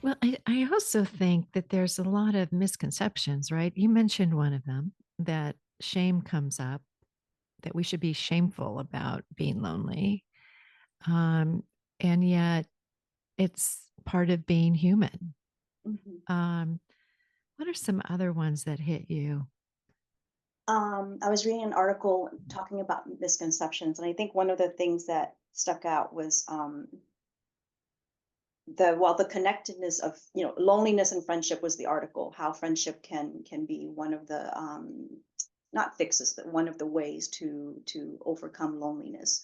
Well, I also think that there's a lot of misconceptions, right? You mentioned one of them, that shame comes up, that we should be shameful about being lonely. Um, and yet it's part of being human. Mhm. Um, what are some other ones that hit you? I was reading an article talking about misconceptions, and I think one of the things that stuck out was the connectedness of loneliness and friendship was the article, how friendship can be one of the not fixes, but one of the ways to overcome loneliness.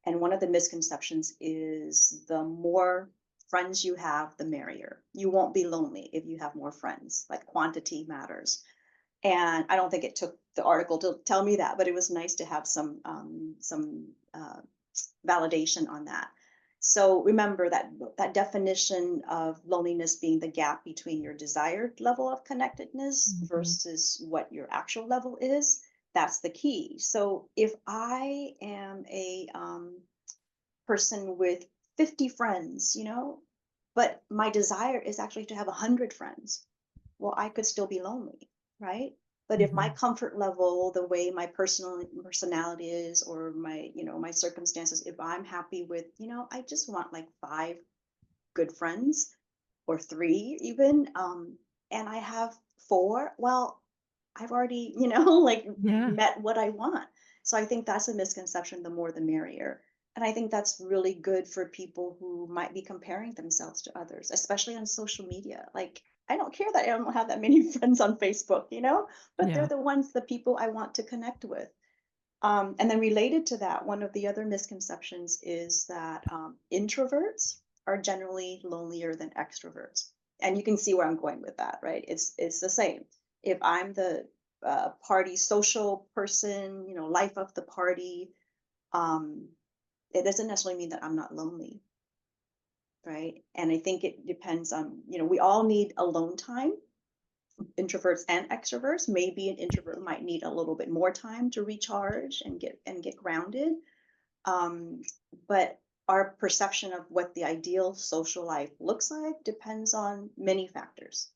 And one of the misconceptions is the more friends you have, the merrier. You won't be lonely if you have more friends. Like quantity matters. And I don't think it took the article to tell me that, but it was nice to have some validation on that. So remember that definition of loneliness being the gap between your desired level of connectedness Mhm. versus what your actual level is. That's the key. So if I am a person with 50 friends, but my desire is actually to have 100 friends, well, I could still be lonely, right? But if my Mhm. comfort level, the way my personal personality is, or my circumstances, if I'm happy with, I just want like five good friends or three even, and I have four, well, I've already, like Yeah. met what I want. So I think that's a misconception, the more the merrier. And I think that's really good for people who might be comparing themselves to others, especially on social media. Like, I don't care that I don't have that many friends on Facebook, but they're Yeah. the people I want to connect with. And then related to that, one of the other misconceptions is that introverts are generally lonelier than extroverts. And you can see where I'm going with that, right? It's the same. If I'm the party social person, life of the party, um, it doesn't necessarily mean that I'm not lonely, right? And I think it depends on, we all need alone time, introverts and extroverts. Maybe an introvert might need a little bit more time to recharge and get grounded. Um, but our perception of what the ideal social life looks like depends on many factors.